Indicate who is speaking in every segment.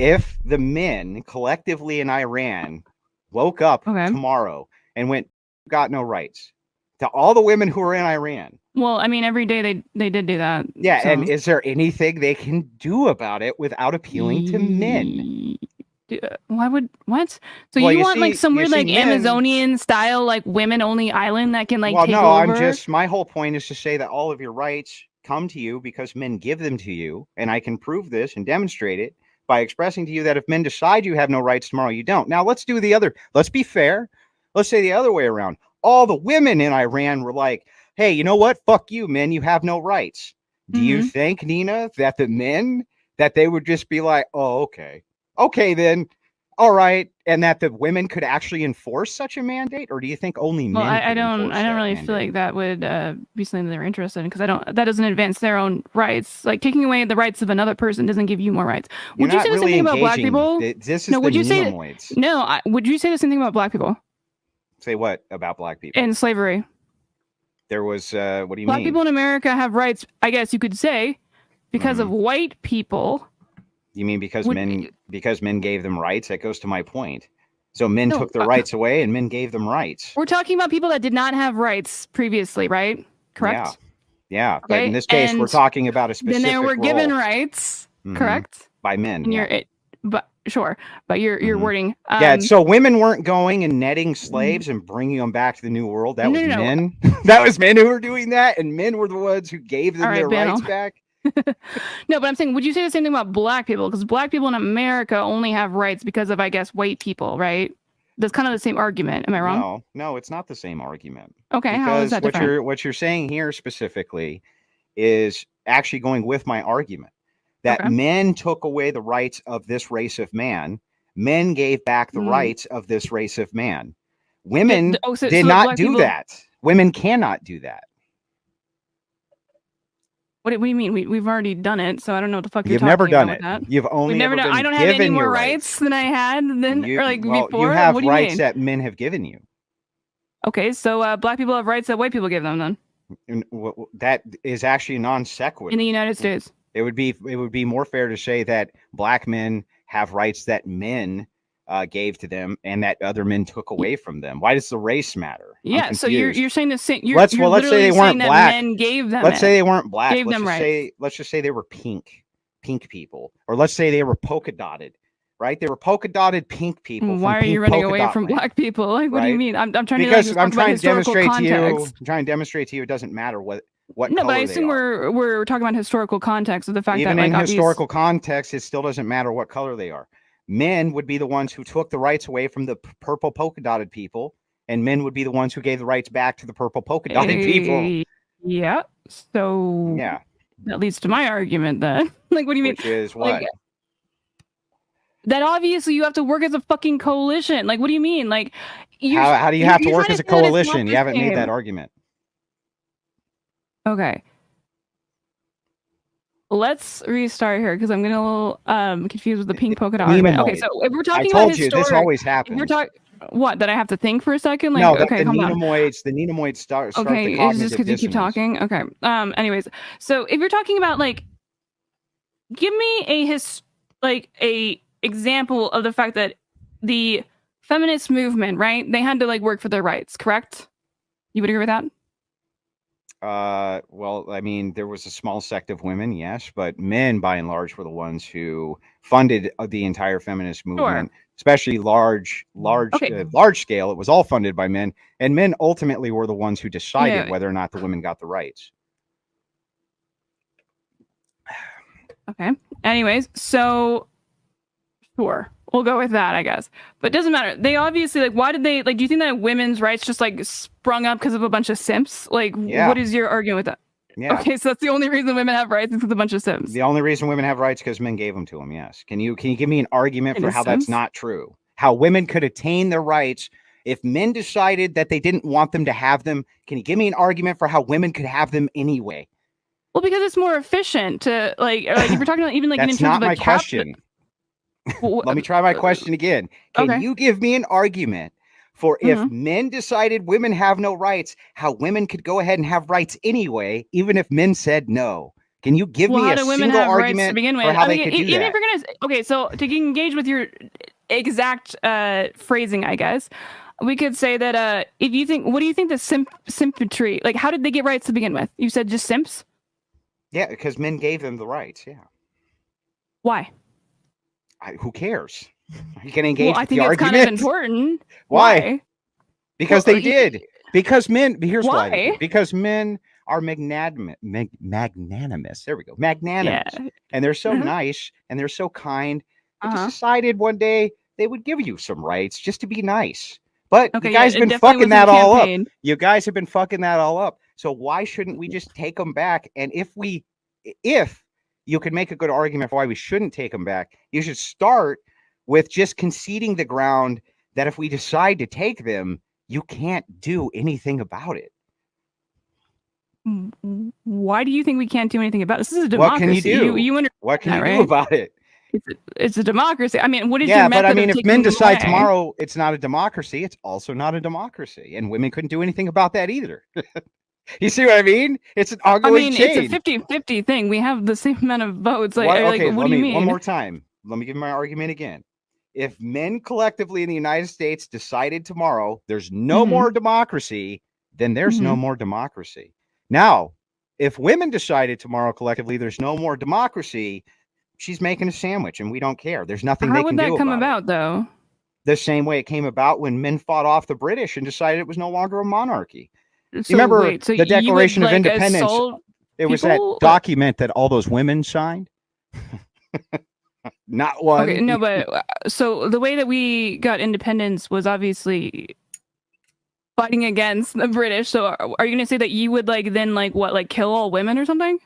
Speaker 1: if the men collectively in Iran woke up
Speaker 2: Okay.
Speaker 1: tomorrow and went, got no rights, to all the women who are in Iran.
Speaker 2: Well, I mean, every day they did do that.
Speaker 1: Yeah,
Speaker 2: so.
Speaker 1: and is there anything they can do about it without appealing to men?
Speaker 2: Why would what? So
Speaker 1: Well,
Speaker 2: you
Speaker 1: you
Speaker 2: want like
Speaker 1: see,
Speaker 2: some
Speaker 1: you
Speaker 2: weird
Speaker 1: see
Speaker 2: like
Speaker 1: men.
Speaker 2: Amazonian style like women only island that can like
Speaker 1: Well,
Speaker 2: take
Speaker 1: no, I'm
Speaker 2: over?
Speaker 1: just, my whole point is to say that all of your rights come to you because men give them to you, and I can prove this and demonstrate it by expressing to you that if men decide you have no rights tomorrow, you don't. Now, let's do the other. Let's be fair. Let's say the other way around. All the women in Iran were like, hey, you know what? Fuck you, men. You have no rights. Do you think, Nina, that the men, that they would just be like, oh, okay. Okay, then. All right. And that the women could actually enforce such a mandate? Or do you think only
Speaker 2: Well,
Speaker 1: men
Speaker 2: I
Speaker 1: could enforce
Speaker 2: don't
Speaker 1: that
Speaker 2: really
Speaker 1: mandate?
Speaker 2: feel like that would be something that they're interested in because that doesn't advance their own rights. Like taking away the rights of another person doesn't give you more rights.
Speaker 1: You're
Speaker 2: Would you
Speaker 1: not
Speaker 2: say the same
Speaker 1: really
Speaker 2: thing about black
Speaker 1: engaging.
Speaker 2: people?
Speaker 1: This is
Speaker 2: No,
Speaker 1: the
Speaker 2: would you say
Speaker 1: Nemoids.
Speaker 2: no? Would you say the same thing about black people
Speaker 1: Say what about black people?
Speaker 2: and slavery?
Speaker 1: There was, what do you
Speaker 2: Black
Speaker 1: mean?
Speaker 2: people in America have rights, I guess you could say, because of white people.
Speaker 1: You mean because men gave them rights? That goes to my point. So men
Speaker 2: No,
Speaker 1: took their rights away and men gave them rights.
Speaker 2: We're talking about people that did not have rights previously, right? Correct?
Speaker 1: Yeah.
Speaker 2: Okay.
Speaker 1: But in this case, we're talking about a specific
Speaker 2: Then they were given
Speaker 1: role.
Speaker 2: rights, correct?
Speaker 1: By men.
Speaker 2: And but sure, but your wording.
Speaker 1: Yeah, so women weren't going and netting slaves and bringing them back to the New World. That was men. That was men who were doing that, and men were the ones who gave them their rights back.
Speaker 2: No, but I'm saying, would you say the same thing about black people? Because black people in America only have rights because of, I guess, white people, right? That's kind of the same argument. Am I wrong?
Speaker 1: No, it's not the same argument.
Speaker 2: Okay, how is that different?
Speaker 1: What you're saying here specifically is actually going with my argument that men took away the rights of this race of man. Men gave back the rights of this race of man. Women did not do that. Women cannot do that.
Speaker 2: What do you mean? We've already done it, so I don't know what the fuck you're
Speaker 1: talking
Speaker 2: about.
Speaker 1: You've never done it.
Speaker 2: That.
Speaker 1: You've only
Speaker 2: never
Speaker 1: ever
Speaker 2: done.
Speaker 1: been
Speaker 2: I don't have any more
Speaker 1: rights
Speaker 2: than I had before.
Speaker 1: You have rights that men have given you.
Speaker 2: Okay, so black people have rights that white people give them. Then
Speaker 1: and that is actually non sequitur
Speaker 2: in the United States.
Speaker 1: It would be more fair to say that black men have rights that men gave to them and that other men took away from them. Why does the race matter?
Speaker 2: Yeah, so you're saying the same.
Speaker 1: Let's say they weren't black.
Speaker 2: Men gave them.
Speaker 1: Let's say they weren't black.
Speaker 2: Gave them rights.
Speaker 1: Let's just say they were pink people, or let's say they were polka dotted. Right? They were polka dotted pink people.
Speaker 2: Why are you running away from black people? Like, what do you mean? I'm trying
Speaker 1: because
Speaker 2: to
Speaker 1: I'm trying to demonstrate to you. I'm trying to demonstrate to you it doesn't matter what.
Speaker 2: No, but I assume we're talking about historical context of the fact
Speaker 1: even
Speaker 2: that
Speaker 1: in historical context, it still doesn't matter what color they are. Men would be the ones who took the rights away from the purple polka dotted people, and men would be the ones who gave the rights back to the purple polka dotted people.
Speaker 2: Yeah. So
Speaker 1: yeah,
Speaker 2: that leads to my argument then. Like, what do you mean?
Speaker 1: Which is what?
Speaker 2: Like, that obviously you have to work as a fucking coalition. Like, what do you mean? Like,
Speaker 1: how do you have to work as a coalition? You haven't made that argument.
Speaker 2: Okay. Let's restart here because I'm getting a little confused with the pink polka dot argument. Okay, so if we're talking about historic,
Speaker 1: this always happens.
Speaker 2: We're talking what? That I have to think for a second? Like,
Speaker 1: no,
Speaker 2: okay,
Speaker 1: the Nemoids start
Speaker 2: okay,
Speaker 1: the
Speaker 2: it's just because you keep talking. Okay. Anyways, so if you're talking about like, give me a example of the fact that the feminist movement, right? They had to like work for their rights, correct? You would agree with that?
Speaker 1: Well, I mean, there was a small sect of women, yes, but men, by and large, were the ones who funded the entire feminist movement, especially large scale. It was all funded by men, and men ultimately were the ones who decided whether or not the women got the rights.
Speaker 2: Okay. Anyways, so sure. We'll go with that, I guess. But it doesn't matter. They obviously, like, why did they, like, do you think that women's rights just, like, sprung up because of a bunch of simps? Like, what is your argument with that?
Speaker 1: Yeah.
Speaker 2: Okay, so that's the only reason women have rights is because a bunch of simps.
Speaker 1: The only reason women have rights because men gave them to them, yes. Can you give me an argument for how that's not true? How women could attain their rights if men decided that they didn't want them to have them? Can you give me an argument for how women could have them anyway?
Speaker 2: Well, because it's more efficient to, like if you're talking about even, like,
Speaker 1: that's
Speaker 2: in terms
Speaker 1: not
Speaker 2: of
Speaker 1: my question. Let me try my question again. Can you give me an argument for if men decided women have no rights, how women could go ahead and have rights anyway, even if men said no? Can you give
Speaker 2: Well,
Speaker 1: me
Speaker 2: how
Speaker 1: a
Speaker 2: do women
Speaker 1: single
Speaker 2: have rights to
Speaker 1: argument
Speaker 2: begin
Speaker 1: for
Speaker 2: with?
Speaker 1: how
Speaker 2: I
Speaker 1: they
Speaker 2: mean,
Speaker 1: could do
Speaker 2: even
Speaker 1: that?
Speaker 2: if you're gonna okay, so to engage with your exact phrasing, I guess we could say that if you think, what do you think the simpatry, like, how did they get rights to begin with? You said just simps.
Speaker 1: Yeah, because men gave them the rights. Yeah.
Speaker 2: Why?
Speaker 1: Who cares? You can
Speaker 2: Well,
Speaker 1: engage
Speaker 2: I
Speaker 1: with the
Speaker 2: think it's kind of
Speaker 1: argument.
Speaker 2: important.
Speaker 1: Why?
Speaker 2: Why?
Speaker 1: Because
Speaker 2: Well,
Speaker 1: they did. Because men, here's why they
Speaker 2: why?
Speaker 1: did. Because men are magnanimous. There we go.
Speaker 2: Yeah.
Speaker 1: Magnanimous. And they're so
Speaker 2: Uh-huh.
Speaker 1: nice and they're so kind. They just
Speaker 2: Uh-huh.
Speaker 1: decided one day they would give you some rights just to be nice. But
Speaker 2: Okay,
Speaker 1: you
Speaker 2: yeah,
Speaker 1: guys have
Speaker 2: it
Speaker 1: been
Speaker 2: definitely
Speaker 1: fucking
Speaker 2: wasn't
Speaker 1: that all up.
Speaker 2: campaign.
Speaker 1: You guys have been fucking that all up. So why shouldn't we just take them back? And if you can make a good argument for why we shouldn't take them back, you should start with just conceding the ground that if we decide to take them, you can't do anything about it.
Speaker 2: Why do you think we can't do anything about it? This is a
Speaker 1: What can
Speaker 2: democracy.
Speaker 1: you do?
Speaker 2: You understand
Speaker 1: What can
Speaker 2: that,
Speaker 1: you
Speaker 2: right?
Speaker 1: do about it?
Speaker 2: It's a democracy. I mean, what is your
Speaker 1: Yeah,
Speaker 2: method
Speaker 1: but I mean,
Speaker 2: of
Speaker 1: if
Speaker 2: taking
Speaker 1: men
Speaker 2: them
Speaker 1: decide
Speaker 2: away?
Speaker 1: tomorrow it's not a democracy, it's also not a democracy. And women couldn't do anything about that either. You see what I mean? It's an
Speaker 2: I
Speaker 1: ongoing
Speaker 2: mean,
Speaker 1: chain.
Speaker 2: it's a 50-50 thing. We have the same amount of votes. Like,
Speaker 1: Okay,
Speaker 2: what do you mean?
Speaker 1: One more time. Let me give my argument again. If men collectively in the United States decided tomorrow there's no more democracy, then there's no more democracy. Now, if women decided tomorrow collectively there's no more democracy, she's making a sandwich and we don't care. There's nothing they can do about it.
Speaker 2: How would that come about, though?
Speaker 1: The same way it came about when men fought off the British and decided it was no longer a monarchy.
Speaker 2: So
Speaker 1: You remember
Speaker 2: wait, so
Speaker 1: the Declaration
Speaker 2: you would,
Speaker 1: of Independence? It was that document that all those women signed. Not one.
Speaker 2: Okay, no, but so the way that we got independence was obviously fighting against the British. So are you going to say that you would then kill all women or something?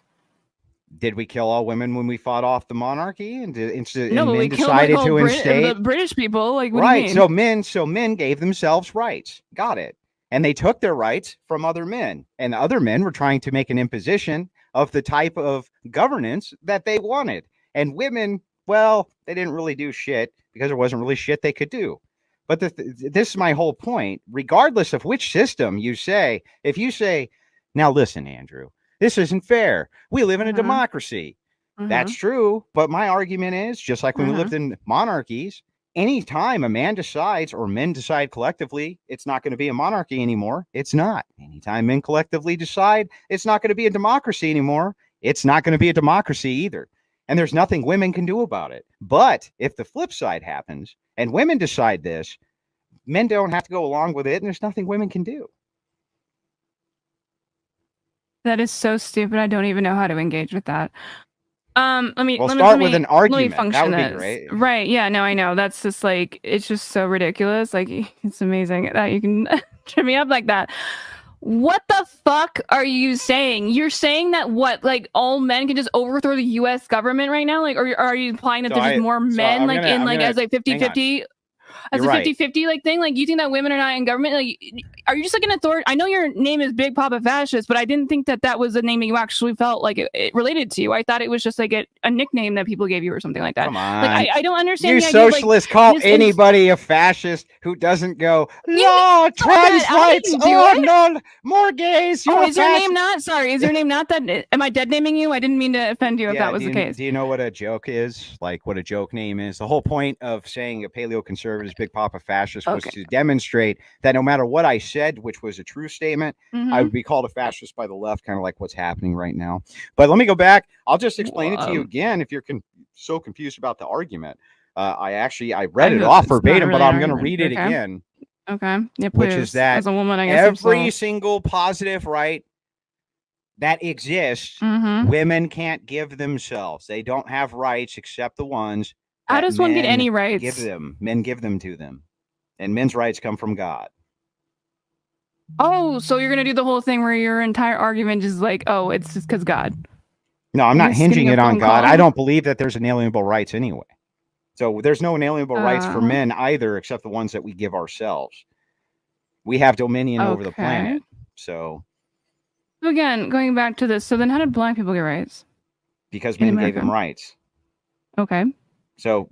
Speaker 1: Did we kill all women when we fought off the monarchy and
Speaker 2: no,
Speaker 1: men
Speaker 2: we
Speaker 1: decided
Speaker 2: killed
Speaker 1: to instate
Speaker 2: the British people? Like, what
Speaker 1: right?
Speaker 2: do you mean?
Speaker 1: So men gave themselves rights. Got it. And they took their rights from other men, and the other men were trying to make an imposition of the type of governance that they wanted. And women, well, they didn't really do shit because there wasn't really shit they could do. But this is my whole point. Regardless of which system you say, if you say, now listen, Andrew, this isn't fair. We live in a democracy. That's true. But my argument is, just like when we lived in monarchies, anytime a man decides or men decide collectively it's not going to be a monarchy anymore, it's not. Anytime men collectively decide it's not going to be a democracy anymore, it's not going to be a democracy either. And there's nothing women can do about it. But if the flip side happens and women decide this, men don't have to go along with it, and there's nothing women can do.
Speaker 2: That is so stupid. I don't even know how to engage with that. Let me
Speaker 1: start with an argument. That would be great.
Speaker 2: Right. Yeah, no, I know. That's just it's just so ridiculous. Like, it's amazing that you can trip me up like that. What the fuck are you saying? You're saying that all men can just overthrow the US government right now? Like, or are you implying that there's just more men as a 50-50? As a 50-50 thing? Like, you think that women are not in government? Like, are you just an authority? I know your name is Big Papa Fascist, but I didn't think that was a name that you actually felt like it related to. I thought it was just a nickname that people gave you or something like that.
Speaker 1: Come on.
Speaker 2: Like, I don't understand.
Speaker 1: You socialists call anybody a fascist who doesn't go, no, trans rights, no, more gays.
Speaker 2: Is your name not? Sorry, is your name not that? Am I dead naming you? I didn't mean to offend you if that was the case.
Speaker 1: Do you know what a joke is? Like, what a joke name is? The whole point of saying a paleoconservative Big Papa Fascist was to demonstrate that no matter what I said, which was a true statement, I would be called a fascist by the left, kind of like what's happening right now. But let me go back. I'll just explain it to you again if you're so confused about the argument. I read it off verbatim, but I'm going to read it again.
Speaker 2: Okay. Yeah, please.
Speaker 1: Which is that
Speaker 2: as a woman, I guess
Speaker 1: every single positive right that exists, women can't give themselves. They don't have rights except the ones
Speaker 2: how does one get any rights?
Speaker 1: Men give them to them. And men's rights come from God.
Speaker 2: Oh, so you're going to do the whole thing where your entire argument is it's just because God.
Speaker 1: No, I'm not hinging it on God. I don't believe that there's inalienable rights anyway. So there's no inalienable rights for men either, except the ones that we give ourselves. We have dominion over the planet. So
Speaker 2: again, going back to this, so then how did black people get rights?
Speaker 1: Because men gave them rights.
Speaker 2: Okay.
Speaker 1: So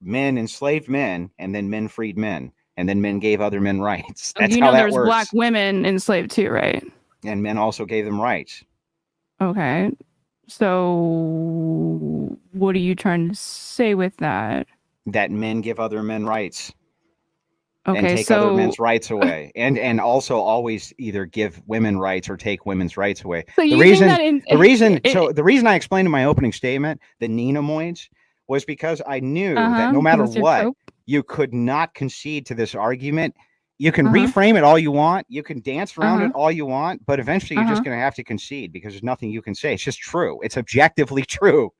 Speaker 1: men enslaved men, and then men freed men, and then men gave other men rights. That's how that works.
Speaker 2: There's black women enslaved too, right?
Speaker 1: And men also gave them rights.
Speaker 2: Okay. So, what are you trying to say with that?
Speaker 1: That men give other men rights and
Speaker 2: Okay,
Speaker 1: take other
Speaker 2: so
Speaker 1: men's rights away, and also always either give women rights or take women's rights away.
Speaker 2: so
Speaker 1: The
Speaker 2: you think
Speaker 1: reason,
Speaker 2: that in
Speaker 1: the reason I explained in my opening statement the Ninamoids was because I knew that no
Speaker 2: because
Speaker 1: matter
Speaker 2: it's your
Speaker 1: what,
Speaker 2: trope.
Speaker 1: you could not concede to this argument. You can
Speaker 2: Uh-huh.
Speaker 1: reframe it all you want, you can dance around
Speaker 2: Uh-huh.
Speaker 1: it all you want, but eventually you're just
Speaker 2: Uh-huh.
Speaker 1: going to have to concede because there's nothing you can say. It's just true. It's objectively true.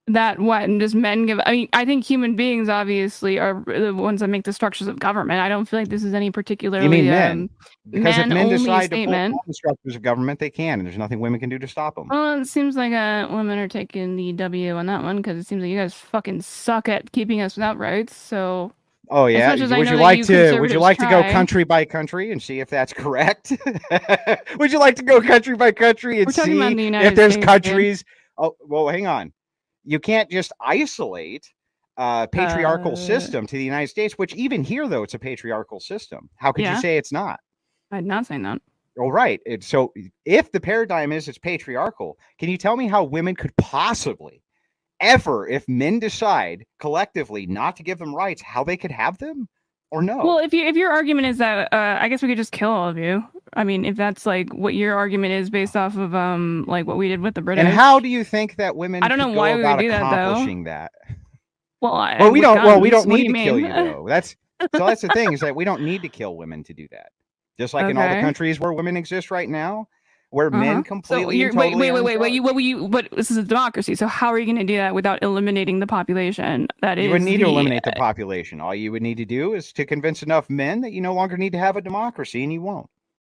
Speaker 2: That what and does men give? I mean, I think human beings obviously are the ones that make the structures of government. I don't feel like this is any
Speaker 1: You
Speaker 2: particularly
Speaker 1: mean men? Because if
Speaker 2: man
Speaker 1: men
Speaker 2: only
Speaker 1: decide to pull
Speaker 2: statement.
Speaker 1: down the structures of government, they can, and there's nothing women can do to stop them.
Speaker 2: Well, it seems like women are taking the W on that one because it seems like you guys fucking suck at keeping us without rights. So,
Speaker 1: Oh
Speaker 2: as
Speaker 1: yeah.
Speaker 2: much as I know that you
Speaker 1: Would you
Speaker 2: conservatives
Speaker 1: like to go
Speaker 2: try,
Speaker 1: country by country and see if that's correct? Would you like to go country by country and
Speaker 2: we're talking about
Speaker 1: see
Speaker 2: the
Speaker 1: if
Speaker 2: United
Speaker 1: there's
Speaker 2: States, dude.
Speaker 1: countries? Oh, well, hang on. You can't just isolate patriarchal
Speaker 2: Uh,
Speaker 1: system to the United States, which even here though it's a patriarchal system. How could you
Speaker 2: yeah,
Speaker 1: say it's not?
Speaker 2: I'm not saying that.
Speaker 1: All right. So if the paradigm is it's patriarchal, can you tell me how women could possibly ever, if men decide collectively not to give them rights, how they could have them or
Speaker 2: Well,
Speaker 1: no?
Speaker 2: if your argument is that, I guess we could just kill all of you. I mean, if that's like what your argument is based off of like what we did with the
Speaker 1: And how
Speaker 2: British.
Speaker 1: do you think that
Speaker 2: I
Speaker 1: women
Speaker 2: don't know
Speaker 1: could go
Speaker 2: why we would
Speaker 1: about
Speaker 2: do that though.
Speaker 1: accomplishing that?
Speaker 2: Well,
Speaker 1: Well, we
Speaker 2: with
Speaker 1: don't. Well, we
Speaker 2: guns.
Speaker 1: don't
Speaker 2: What do
Speaker 1: need
Speaker 2: you
Speaker 1: to kill
Speaker 2: mean?
Speaker 1: you though. That's the thing is that we don't need to kill women to do that. Just like in all the
Speaker 2: Okay.
Speaker 1: countries where women exist right now, where
Speaker 2: Uh-huh.
Speaker 1: men
Speaker 2: So
Speaker 1: completely
Speaker 2: you're
Speaker 1: and totally are in
Speaker 2: wait.
Speaker 1: charge.
Speaker 2: But this is a democracy. So how are you going to do that without eliminating the population? That
Speaker 1: You wouldn't
Speaker 2: is
Speaker 1: need to
Speaker 2: the
Speaker 1: eliminate the population. All you would need to do is to convince enough men that you no longer need to have a democracy, and you won't.